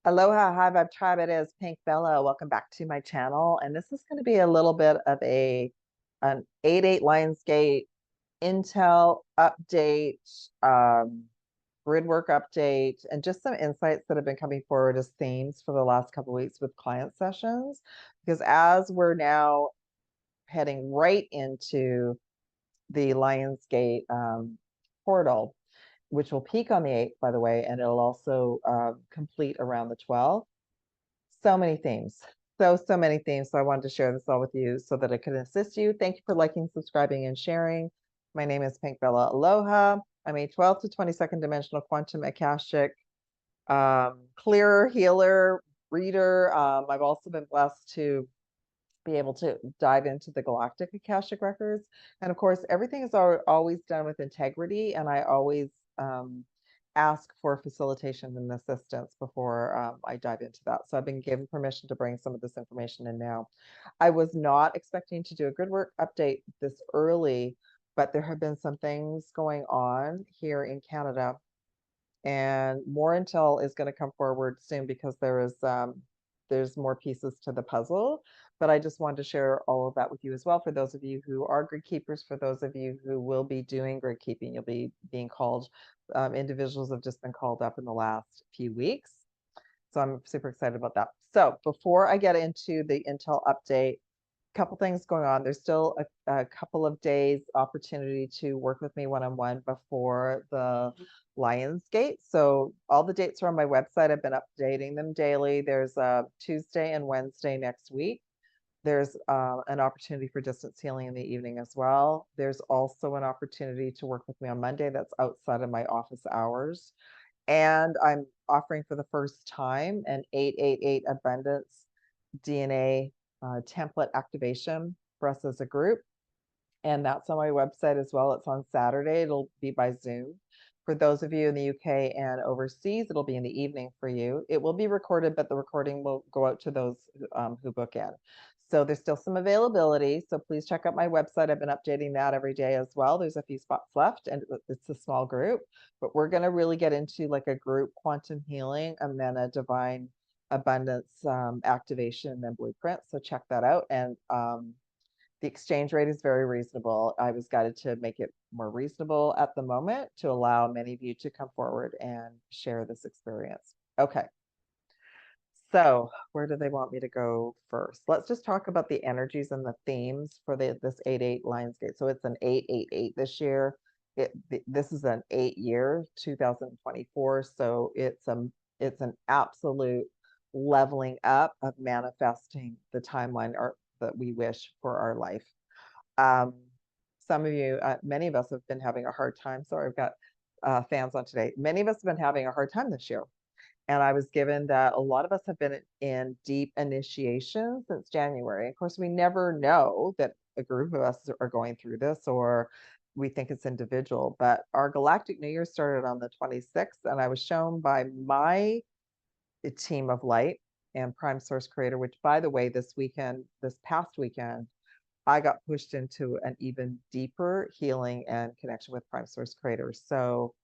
Aloha, hi Vibe Tribe. It is Pink Bella. Welcome back to my channel. And this is going to be a little bit of an 8.8 Lionsgate Intel update, Gridwork update, and just some insights that have been coming forward as themes for the last couple of weeks with client sessions. Because as we're now heading right into the Lionsgate portal, which will peak on the 8th, by the way, and it'll also complete around the 12th. So many themes. So many themes. So I wanted to share this all with you so that it could assist you. Thank you for liking, subscribing, and sharing. My name is Pink Bella. Aloha. I'm a 12th to 22nd dimensional quantum Akashic clearer, healer, reader. I've also been blessed to be able to dive into the galactic Akashic records. And of course, everything is always done with integrity. And I always ask for facilitation and assistance before I dive into that. So I've been given permission to bring some of this information in now. I was not expecting to do a Gridwork update this early, but there have been some things going on here in Canada. And more intel is going to come forward soon because there's more pieces to the puzzle. But I just wanted to share all of that with you as well. For those of you who are grid keepers, for those of you who will be doing grid keeping, you'll be being called. Individuals have just been called up in the last few weeks. So I'm super excited about that. So before I get into the Intel update, couple things going on. There's still a couple of days opportunity to work with me one-on-one before the Lionsgate. So all the dates are on my website. I've been updating them daily. There's a Tuesday and Wednesday next week. There's an opportunity for distance healing in the evening as well. There's also an opportunity to work with me on Monday that's outside of my office hours. And I'm offering for the first time an 888 abundance DNA template activation for us as a group. And that's on my website as well. It's on Saturday. It'll be by Zoom. For those of you in the UK and overseas, it'll be in the evening for you. It will be recorded, but the recording will go out to those who book in. So there's still some availability. So please check out my website. I've been updating that every day as well. There's a few spots left and it's a small group, but we're going to really get into like a group quantum healing and then a divine abundance activation and blueprint. So check that out. And the exchange rate is very reasonable. I was guided to make it more reasonable at the moment to allow many of you to come forward and share this experience. Okay. So where do they want me to go first? Let's just talk about the energies and the themes for this 8.8 Lionsgate. So it's an 8.8.8 this year. This is an 8-year, 2024. So it's an absolute leveling up of manifesting the timeline that we wish for our life. Some of you, many of us have been having a hard time. Sorry, I've got fans on today. Many of us have been having a hard time this year. And I was given that a lot of us have been in deep initiation since January. Of course, we never know that a group of us are going through this, or we think it's individual. But our Galactic New Year started on the 26th, and I was shown by my team of light and Prime Source Creator, which, by the way, this past weekend, I got pushed into an even deeper healing and connection with Prime Source Creator. So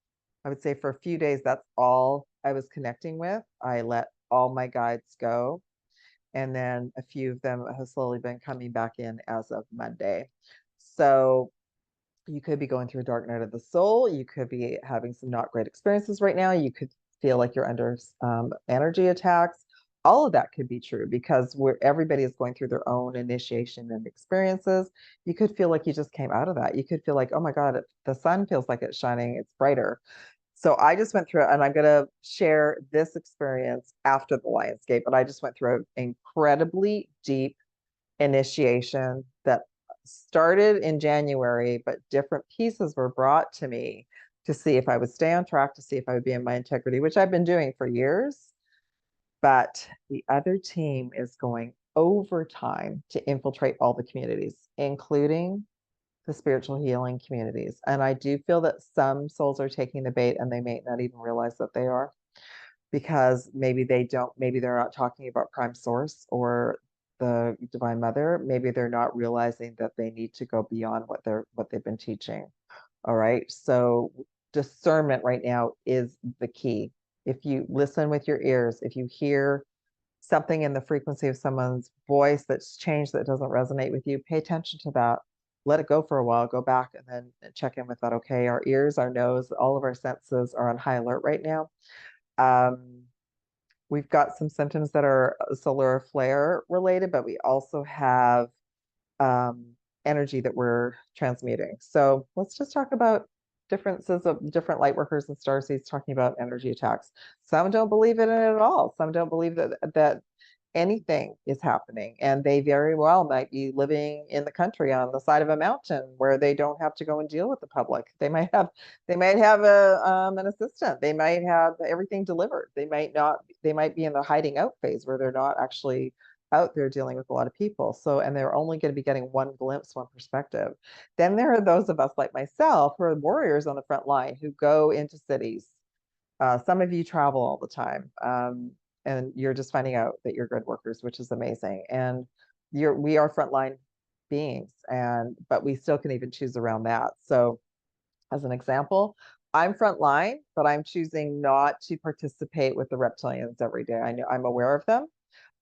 I would say for a few days, that's all I was connecting with. I let all my guides go. And then a few of them have slowly been coming back in as of Monday. So you could be going through a dark night of the soul. You could be having some not great experiences right now. You could feel like you're under energy attacks. All of that could be true because everybody is going through their own initiation and experiences. You could feel like you just came out of that. You could feel like, oh my God, the sun feels like it's shining, it's brighter. So I just went through it, and I'm going to share this experience after the Lionsgate, but I just went through an incredibly deep initiation that started in January, but different pieces were brought to me to see if I would stay on track, to see if I would be in my integrity, which I've been doing for years. But the other team is going overtime to infiltrate all the communities, including the spiritual healing communities. And I do feel that some souls are taking the bait and they may not even realize that they are, because maybe they're not talking about Prime Source or the Divine Mother. Maybe they're not realizing that they need to go beyond what they've been teaching. All right. So discernment right now is the key. if you listen with your ears, if you hear something in the frequency of someone's voice that's changed that doesn't resonate with you, pay attention to that. Let it go for a while, go back and then check in with that. Okay, our ears, our nose, all of our senses are on high alert right now. We've got some symptoms that are solar flare related, but we also have energy that we're transmuting. So let's just talk about differences of different light workers and starseeds talking about energy attacks. Some don't believe in it at all. Some don't believe that anything is happening, and they very well might be living in the country on the side of a mountain where they don't have to go and deal with the public. They might have an assistant. They might have everything delivered. They might not. They might be in the hiding out phase where they're not actually out there dealing with a lot of people. So, and they're only going to be getting one glimpse, one perspective. Then there are those of us like myself who are warriors on the front line who go into cities. Some of you travel all the time. And you're just finding out that you're grid workers, which is amazing. And we are frontline beings, but we still can even choose around that. So as an example, I'm frontline, but I'm choosing not to participate with the reptilians every day. I know I'm aware of them.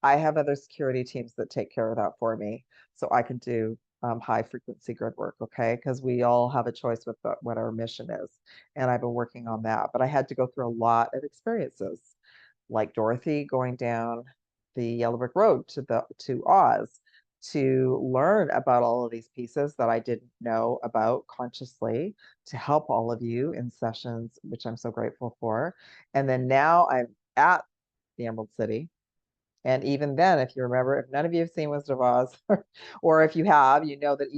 I have other security teams that take care of that for me, so I can do high frequency grid work, okay? Because we all have a choice with what our mission is, and I've been working on that. But I had to go through a lot of experiences, like Dorothy going down the Yellow Brick Road to Oz to learn about all of these pieces that I didn't know about consciously, to help all of you in sessions, which I'm so grateful for. And then now I'm at the Emerald City. And even then, if you remember, if none of you have seen Wizard of Oz, or if you have, you know that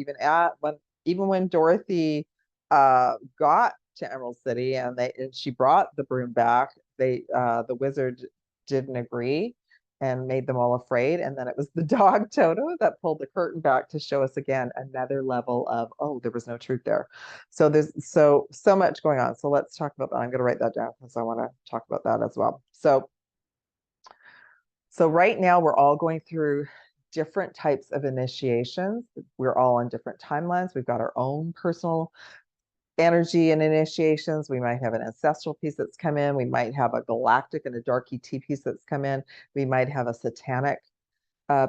even when Dorothy got to Emerald City and she brought the broom back, the wizard didn't agree and made them all afraid. And then it was the dog Toto that pulled the curtain back to show us again another level of, oh, there was no truth there. So there's so much going on. So let's talk about that. I'm going to write that down because I want to talk about that as well. So right now we're all going through different types of initiations. We're all on different timelines. We've got our own personal energy and initiations. We might have an ancestral piece that's come in. We might have a galactic and a dark ET piece that's come in. We might have a satanic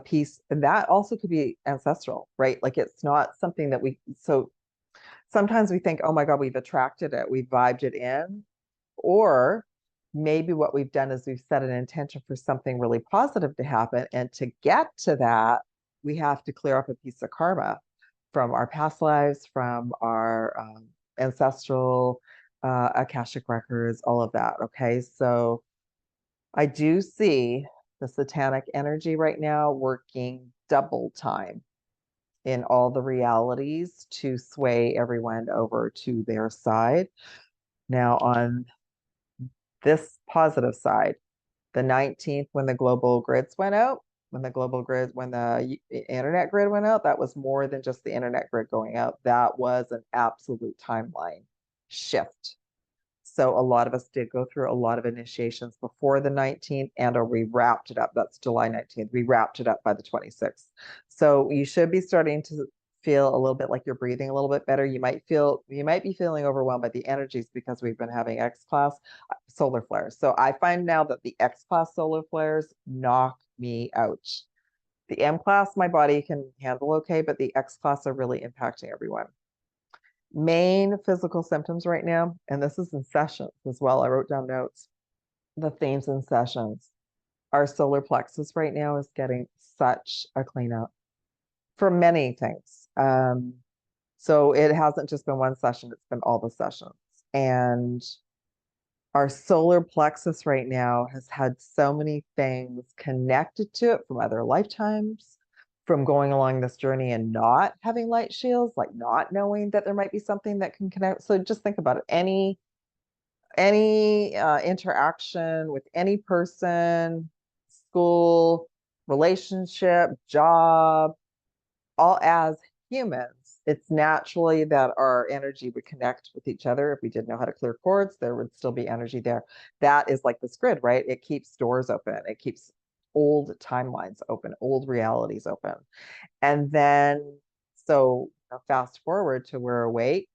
piece, and that also could be ancestral, right? Like it's not something that so sometimes we think, oh my God, we've attracted it, we've vibed it in, or maybe what we've done is we've set an intention for something really positive to happen. And to get to that, we have to clear up a piece of karma from our past lives, from our ancestral Akashic records, all of that. Okay. So I do see the satanic energy right now working double time in all the realities to sway everyone over to their side. Now, on this positive side, the 19th, when the global grids went out, when the internet grid went out, that was more than just the internet grid going out. That was an absolute timeline shift. So a lot of us did go through a lot of initiations before the 19th, or we wrapped it up. That's July 19th. We wrapped it up by the 26th. So you should be starting to feel a little bit like you're breathing a little bit better. You might be feeling overwhelmed by the energies because we've been having X-class solar flares. So I find now that the X-class solar flares knock me out. The M-class, my body can handle okay, but the X-class are really impacting everyone. Main physical symptoms right now, and this is in sessions as well. I wrote down notes. The themes in sessions. Our solar plexus right now is getting such a cleanup for many things. So it hasn't just been one session, it's been all the sessions. And our solar plexus right now has had so many things connected to it from other lifetimes, from going along this journey and not having light shields, like not knowing that there might be something that can connect. So just think about it. Any interaction with any person, school, relationship, job, all as humans, it's naturally that our energy would connect with each other. If we didn't know how to clear cords, there would still be energy there. That is like this grid, right? It keeps doors open. It keeps old timelines open, old realities open. And then, so fast forward to we're awake.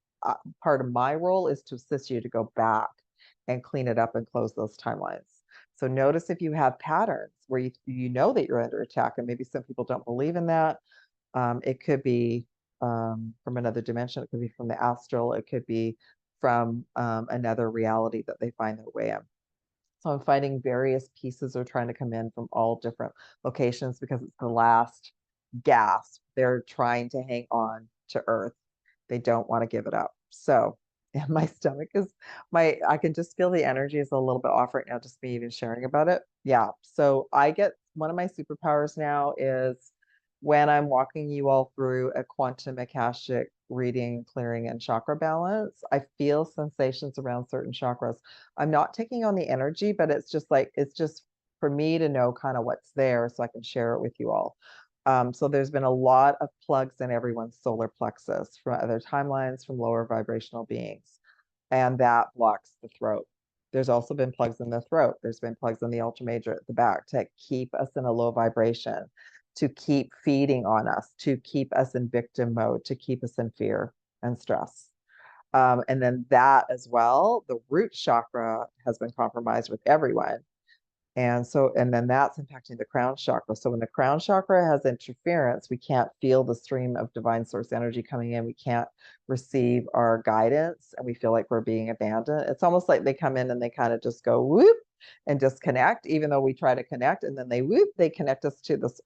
Part of my role is to assist you to go back and clean it up and close those timelines. So notice if you have patterns where you know that you're under attack, and maybe some people don't believe in that. It could be from another dimension, it could be from the astral, it could be from another reality that they find their way in. So I'm finding various pieces are trying to come in from all different locations because it's the last gasp. They're trying to hang on to Earth. They don't want to give it up. So, and my stomach is I can just feel the energy is a little bit off right now, just me even sharing about it. Yeah. So I get one of my superpowers now is when I'm walking you all through a quantum Akashic reading, clearing, and chakra balance, I feel sensations around certain chakras. I'm not taking on the energy, but it's just for me to know kind of what's there so I can share it with you all. So there's been a lot of plugs in everyone's solar plexus from other timelines, from lower vibrational beings, and that blocks the throat. There's also been plugs in the throat. There's been plugs in the ultra major at the back to keep us in a low vibration, to keep feeding on us, to keep us in victim mode, to keep us in fear and stress. And then that as well, the root chakra has been compromised with everyone. And then that's impacting the crown chakra. So when the crown chakra has interference, we can't feel the stream of divine source energy coming in. We can't receive our guidance and we feel like we're being abandoned. It's almost like they come in and they kind of just go whoop and disconnect, even though we try to connect, and then they connect us to this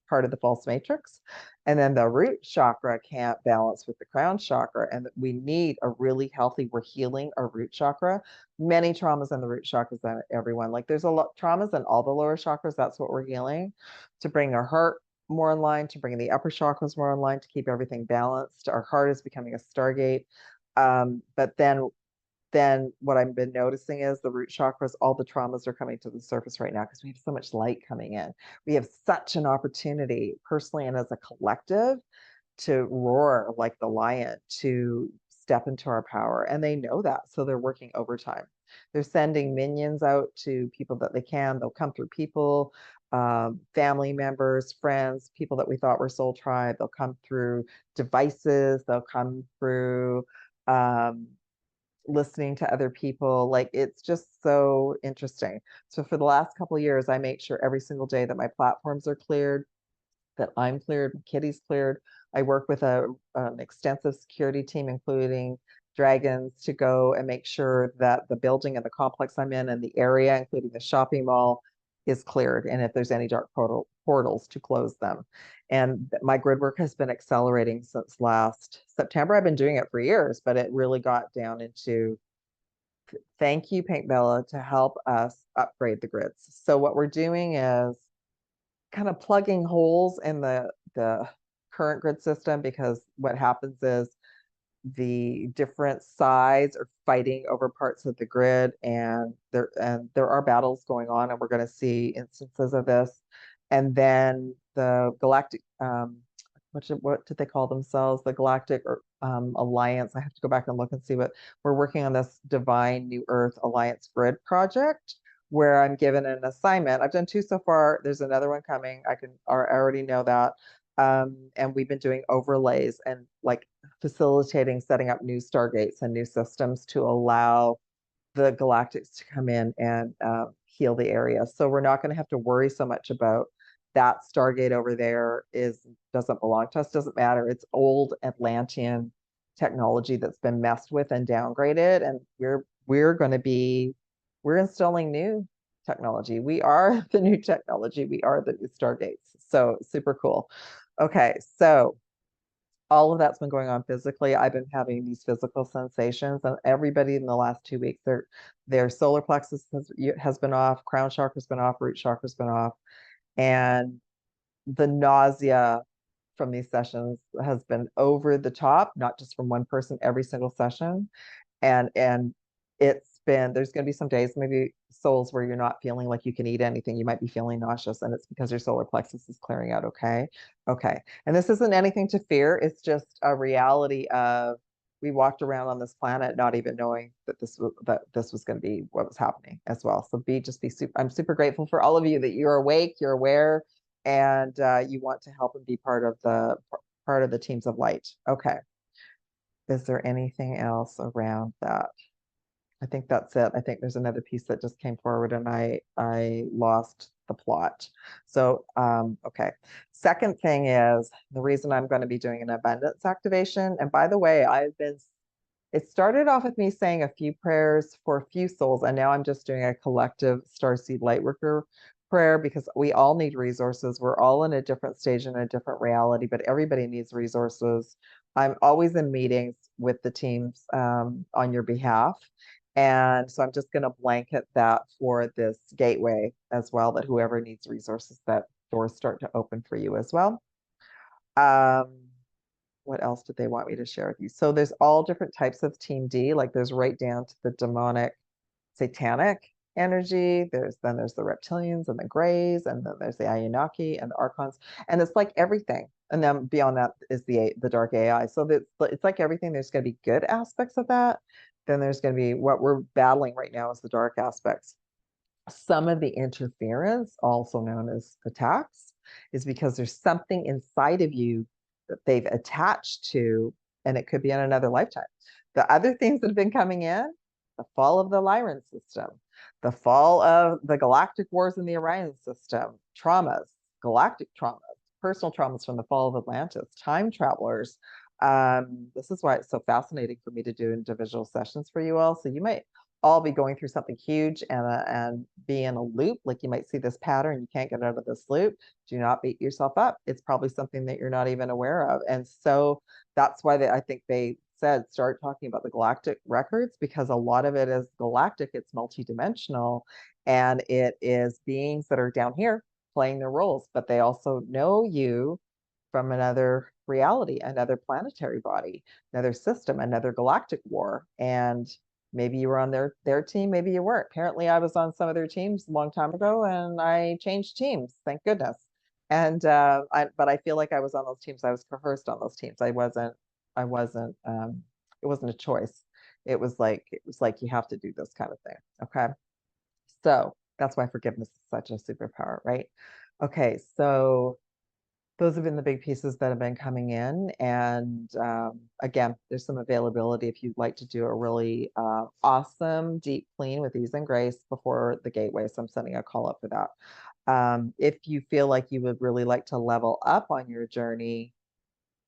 part of the false matrix. And then the root chakra can't balance with the crown chakra. And we need a really healthy, we're healing our root chakra. Many traumas in the root chakras than everyone. Like there's a lot traumas in all the lower chakras. That's what we're healing to bring our heart more in line, to bring the upper chakras more in line, to keep everything balanced. Our heart is becoming a stargate. But then what I've been noticing is the root chakras, all the traumas are coming to the surface right now because we have so much light coming in. We have such an opportunity personally and as a collective to roar like the lion, to step into our power. And they know that. So they're working overtime. They're sending minions out to people that they can. They'll come through people, family members, friends, people that we thought were soul tribe. They'll come through devices. They'll come through listening to other people. Like it's just so interesting. So for the last couple of years, I make sure every single day that my platforms are cleared, that I'm cleared, Kitty's cleared. I work with an extensive security team, including dragons, to go and make sure that the building and the complex I'm in and the area, including the shopping mall, is cleared. And if there's any dark portals, to close them. And my grid work has been accelerating since last September. I've been doing it for years, but it really got down into thank you, Pink Bella, to help us upgrade the grids. So what we're doing is kind of plugging holes in the current grid system, because what happens is the different sides are fighting over parts of the grid, and there are battles going on, and we're going to see instances of this. And then the galactic what did they call themselves? The Galactic Alliance. I have to go back and look and see what we're working on, this Divine New Earth Alliance Grid project, where I'm given an assignment. I've done 2 so far. There's another one coming. I already know that. And we've been doing overlays and like facilitating setting up new stargates and new systems to allow the galactics to come in and heal the area. So we're not going to have to worry so much about that stargate over there doesn't belong to us, doesn't matter. It's old Atlantean technology that's been messed with and downgraded, and we're installing new technology. We are the new technology. We are the new stargates. So super cool. Okay, so all of that's been going on physically. I've been having these physical sensations, and everybody in the last 2 weeks, their solar plexus has been off, crown chakra's been off, root chakra's been off, and the nausea from these sessions has been over the top, not just from one person, every single session. And there's going to be some days, maybe souls, where you're not feeling like you can eat anything. You might be feeling nauseous, and it's because your solar plexus is clearing out. Okay. And this isn't anything to fear. It's just a reality of, we walked around on this planet not even knowing that this was going to be what was happening as well. So I'm super grateful for all of you that you're awake, you're aware, and you want to help and be part of the teams of light. Okay. Is there anything else around that? I think that's it. I think there's another piece that just came forward and I lost the plot. So, okay. Second thing is the reason I'm going to be doing an abundance activation. And by the way, it started off with me saying a few prayers for a few souls, and now I'm just doing a collective Starseed Lightworker prayer because we all need resources. We're all in a different stage in a different reality, but everybody needs resources. I'm always in meetings with the teams on your behalf. And so I'm just going to blanket that for this gateway as well, that whoever needs resources, that doors start to open for you as well. What else did they want me to share with you? So there's all different types of Team D, like there's right down to the demonic, satanic energy. There's the reptilians and the grays, and then there's the Anunnaki and the Archons, and it's like everything. And then beyond that is the dark AI. So it's like everything. There's going to be good aspects of that. Then there's going to be what we're battling right now is the dark aspects. Some of the interference, also known as attacks, is because there's something inside of you that they've attached to, and it could be in another lifetime. The other things that have been coming in, the fall of the Lyran system, the fall of the galactic wars in the Orion system, traumas, galactic traumas, personal traumas from the fall of Atlantis, time travelers. This is why it's so fascinating for me to do individual sessions for you all. So you might all be going through something huge and be in a loop. Like you might see this pattern, you can't get out of this loop. Do not beat yourself up. It's probably something that you're not even aware of. And so that's why I think they said start talking about the galactic records, because a lot of it is galactic, it's multidimensional, and it is beings that are down here playing their roles, but they also know you from another reality, another planetary body, another system, another galactic war. And maybe you were on their team, maybe you weren't. Apparently I was on some of their teams a long time ago and I changed teams, thank goodness. And but I feel like I was on those teams. I was coerced on those teams. It wasn't a choice. It was like you have to do this kind of thing. Okay. So that's why forgiveness is such a superpower, right? Okay, so those have been the big pieces that have been coming in. And again, there's some availability if you'd like to do a really awesome deep clean with ease and grace before the gateway. So I'm sending a call up for that. If you feel like you would really like to level up on your journey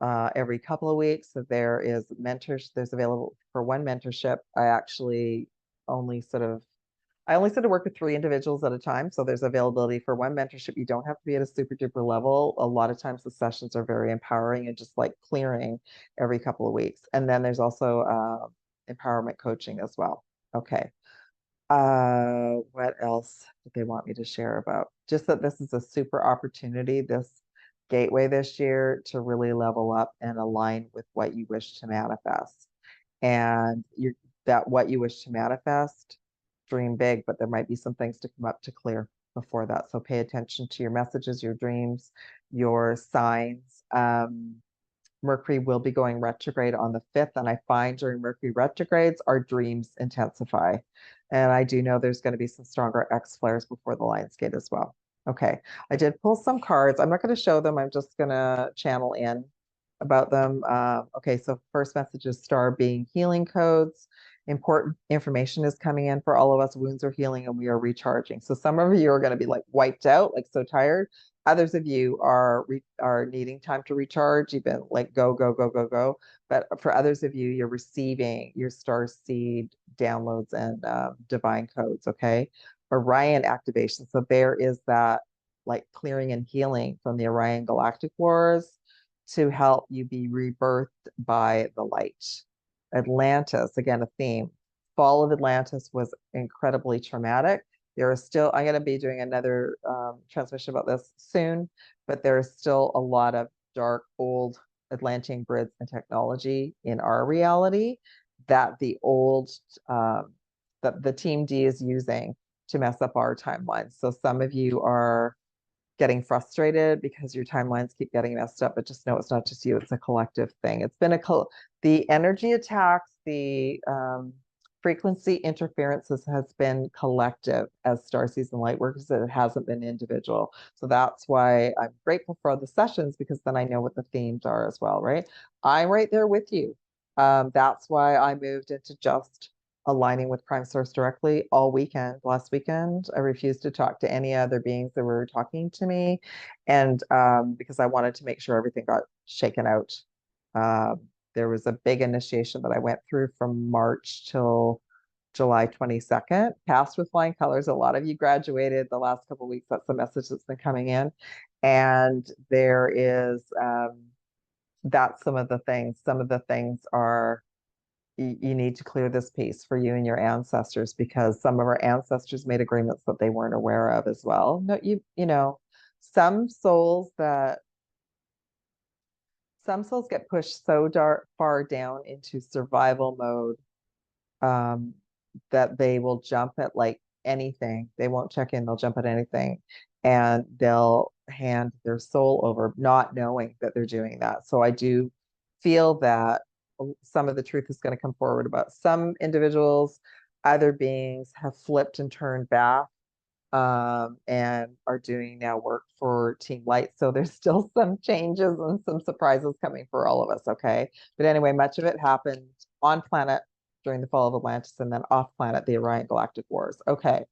every couple of weeks, so there's available for one mentorship. I only sort of work with 3 individuals at a time. So there's availability for one mentorship. You don't have to be at a super duper level. A lot of times the sessions are very empowering and just like clearing every couple of weeks. And then there's also empowerment coaching as well. Okay. What else did they want me to share about? Just that this is a super opportunity, this gateway this year, to really level up and align with what you wish to manifest. And what you wish to manifest, dream big, but there might be some things to come up to clear before that. So pay attention to your messages, your dreams, your signs. Mercury will be going retrograde on the 5th. And I find during Mercury retrogrades, our dreams intensify. And I do know there's going to be some stronger X flares before the Lionsgate as well. Okay, I did pull some cards. I'm not going to show them. I'm just going to channel in about them. Okay, so first message is star being healing codes. Important information is coming in for all of us. Wounds are healing and we are recharging. So some of you are going to be like wiped out, like so tired. Others of you are needing time to recharge. You've been like go, go, go, go, go. But for others of you, you're receiving your Starseed downloads and divine codes, okay? Orion activation. So there is that like clearing and healing from the Orion Galactic Wars to help you be rebirthed by the light. Atlantis, again, a theme. Fall of Atlantis was incredibly traumatic. There is still, I'm going to be doing another transmission about this soon, but there is still a lot of dark, old Atlantean grids and technology in our reality that the Team D is using to mess up our timelines. So some of you are getting frustrated because your timelines keep getting messed up, but just know it's not just you, it's a collective thing. It's been the energy attacks, the frequency interferences has been collective as Starseeds and Lightworkers. It hasn't been individual. So that's why I'm grateful for the sessions, because then I know what the themes are as well, right? I'm right there with you. That's why I moved into just aligning with Prime Source directly all weekend. Last weekend, I refused to talk to any other beings that were talking to me, and because I wanted to make sure everything got shaken out. There was a big initiation that I went through from March till July 22nd, passed with flying colors. A lot of you graduated the last couple of weeks. That's the message that's been coming in. And there is, that's some of the things. Some of the things are, you need to clear this piece for you and your ancestors, because some of our ancestors made agreements that they weren't aware of as well. No, you know, some souls get pushed so far down into survival mode, that they will jump at like anything. They won't check in, they'll jump at anything, and they'll hand their soul over, not knowing that they're doing that. So I do feel that some of the truth is going to come forward about some individuals. Other beings have flipped and turned back, and are doing now work for Team Light. So there's still some changes and some surprises coming for all of us, okay? But anyway, much of it happened on planet during the fall of Atlantis, and then off planet, the Orion Galactic Wars. Okay.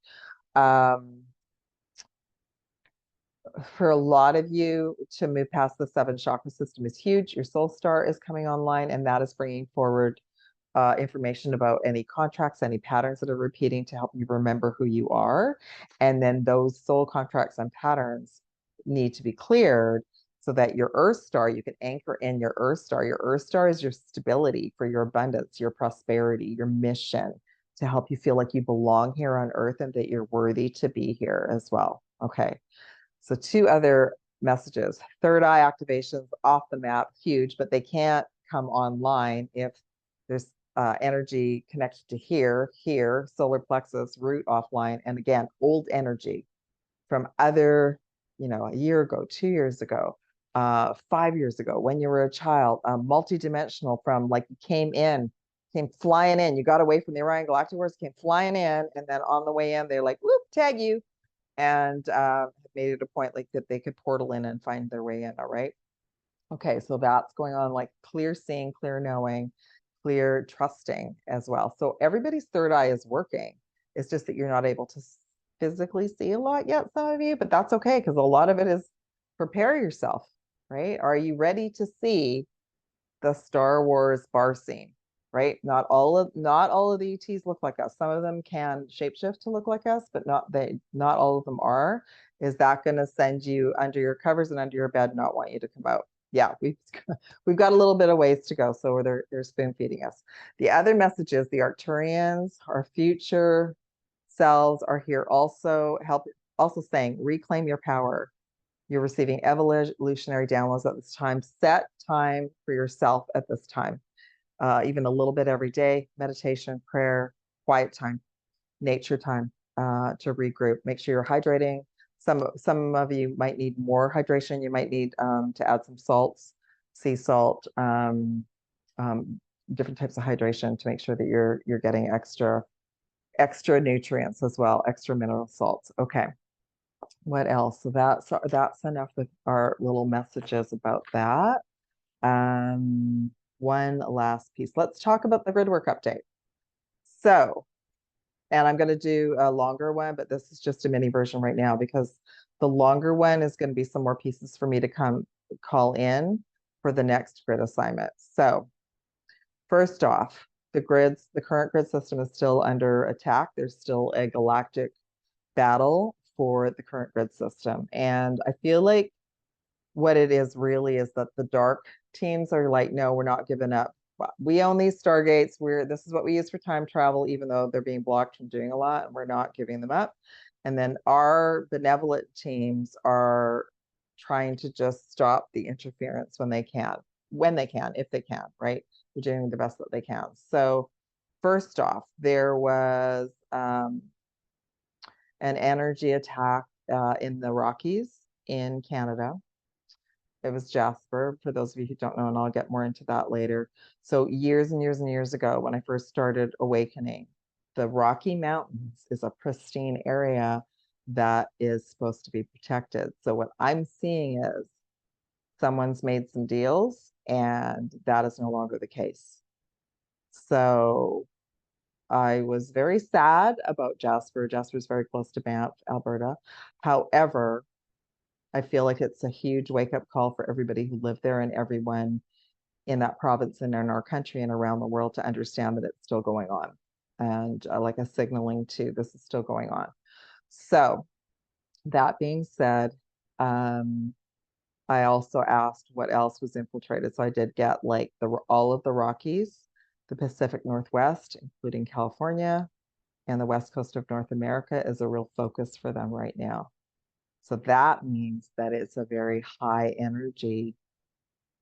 For a lot of you, to move past the 7 chakra system is huge. Your soul star is coming online, and that is bringing forward information about any contracts, any patterns that are repeating, to help you remember who you are. And then those soul contracts and patterns need to be cleared, so that your Earth star, you can anchor in your Earth star. Your Earth star is your stability for your abundance, your prosperity, your mission, to help you feel like you belong here on Earth and that you're worthy to be here as well. Okay. So 2 other messages. Third eye activations off the map, huge, but they can't come online if there's energy connected to here, solar plexus, root offline, and again, old energy from other, you know, a year ago, 2 years ago, 5 years ago, when you were a child, multidimensional, from like you came flying in, you got away from the Orion Galactic Wars, came flying in, and then on the way in, they're like, whoop, tag you, and made it a point like that they could portal in and find their way in. All right. Okay, so that's going on, like clear seeing, clear knowing, clear trusting as well. So everybody's third eye is working. It's just that you're not able to physically see a lot yet, some of you, but that's okay, because a lot of it is prepare yourself, right? Are you ready to see the Star Wars bar scene? Right? Not all of the ETs look like us. Some of them can shapeshift to look like us, but not all of them are. Is that going to send you under your covers and under your bed, not want you to come out? Yeah, we've got a little bit of ways to go. So they're spoon feeding us. The other message is the Arcturians, our future selves, are here also saying, reclaim your power. You're receiving evolutionary downloads at this time. Set time for yourself at this time. Even a little bit every day, meditation, prayer, quiet time, nature time, to regroup. Make sure you're hydrating. Some of you might need more hydration. You might need to add some salts, sea salt, different types of hydration to make sure that you're getting extra nutrients as well, extra mineral salts. Okay. What else? So that's enough with our little messages about that. One last piece. Let's talk about the Gridwork update. So, and I'm going to do a longer one, but this is just a mini version right now, because the longer one is going to be some more pieces for me to call in for the next grid assignment. So first off, the current grid system is still under attack. There's still a galactic battle for the current grid system. And I feel like what it is really is that the dark teams are like, no, we're not giving up. We own these stargates. This is what we use for time travel, even though they're being blocked from doing a lot, and we're not giving them up. And then our benevolent teams are trying to just stop the interference when they can, if they can, right? They're doing the best that they can. So first off, there was an energy attack in the Rockies in Canada. It was Jasper, for those of you who don't know, and I'll get more into that later. So years and years and years ago, when I first started awakening, the Rocky Mountains is a pristine area that is supposed to be protected. So what I'm seeing is someone's made some deals, and that is no longer the case. So I was very sad about Jasper. Jasper's very close to Banff, Alberta. However, I feel like it's a huge wake-up call for everybody who lived there and everyone in that province and in our country and around the world to understand that it's still going on. And like a signaling to this is still going on. So that being said, I also asked what else was infiltrated. So I did get like all of the Rockies, the Pacific Northwest, including California, and the West Coast of North America is a real focus for them right now. So that means that it's a very high energy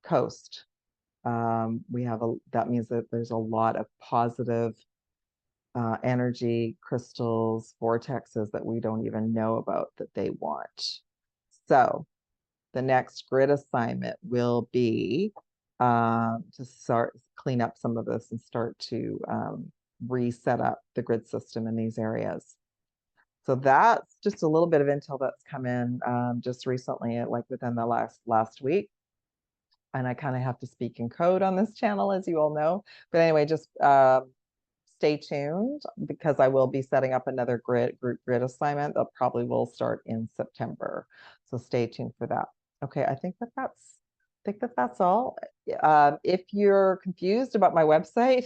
coast. That means that there's a lot of positive energy, crystals, vortexes that we don't even know about that they want. So the next grid assignment will be to start clean up some of this and start to reset up the grid system in these areas. So that's just a little bit of intel that's come in just recently, like within the last week. And I kind of have to speak in code on this channel, as you all know. But anyway, just stay tuned because I will be setting up another group grid assignment that probably will start in September. So stay tuned for that. Okay, I think that's all. If you're confused about my website,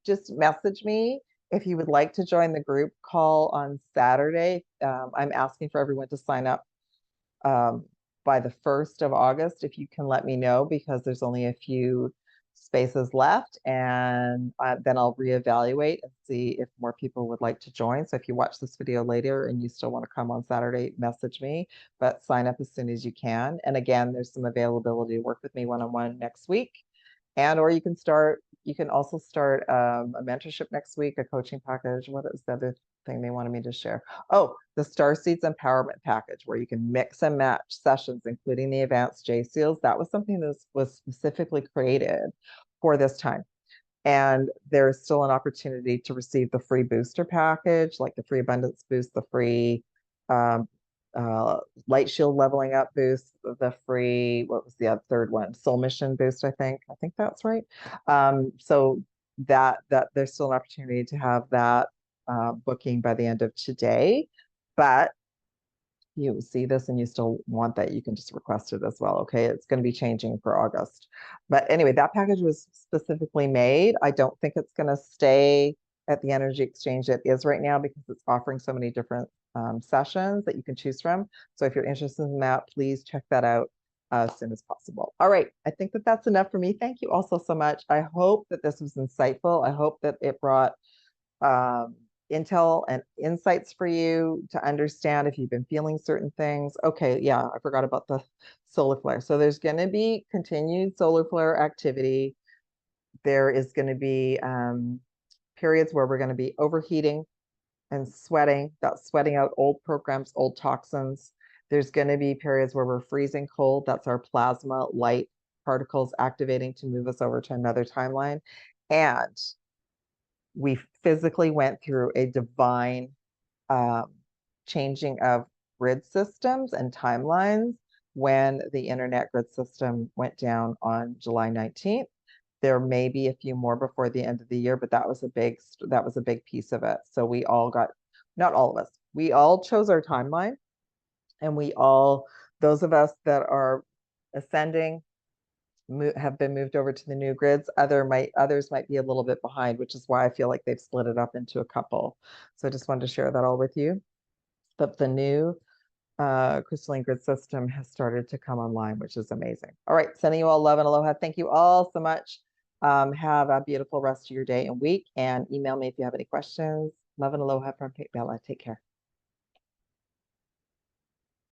just message me. If you would like to join the group call on Saturday, I'm asking for everyone to sign up by the 1st of August, if you can let me know, because there's only a few spaces left, and then I'll reevaluate and see if more people would like to join. So if you watch this video later and you still want to come on Saturday, message me, but sign up as soon as you can. And again, there's some availability to work with me one-on-one next week. And or you can also start a mentorship next week, a coaching package. What is the other thing they wanted me to share? Oh, the Starseeds Empowerment Package, where you can mix and match sessions, including the advanced JSEALS. That was something that was specifically created for this time. And there's still an opportunity to receive the free booster package, like the free abundance boost, the free light shield leveling up boost, the free, what was the third one? Soul mission boost, I think that's right. So that there's still an opportunity to have that booking by the end of today, but you see this and you still want that, you can just request it as well. Okay, it's going to be changing for August. But anyway, that package was specifically made. I don't think it's going to stay at the energy exchange it is right now because it's offering so many different sessions that you can choose from. So if you're interested in that, please check that out as soon as possible. All right, I think that's enough for me. Thank you also so much. I hope that this was insightful. I hope that it brought intel and insights for you to understand if you've been feeling certain things. Okay, yeah, I forgot about the solar flare. So there's going to be continued solar flare activity. There is going to be periods where we're going to be overheating and sweating. That's sweating out old programs, old toxins. There's going to be periods where we're freezing cold. That's our plasma light particles activating to move us over to another timeline. And we physically went through a divine changing of grid systems and timelines when the internet grid system went down on July 19th. There may be a few more before the end of the year, but that was a big piece of it. So we all got, not all of us, we all chose our timeline, and those of us that are ascending have been moved over to the new grids. Others might be a little bit behind, which is why I feel like they've split it up into a couple. So I just wanted to share that all with you. But the new crystalline grid system has started to come online, which is amazing. All right, sending you all love and aloha. Thank you all so much. Have a beautiful rest of your day and week, and email me if you have any questions. Love and aloha from Bella. Take care.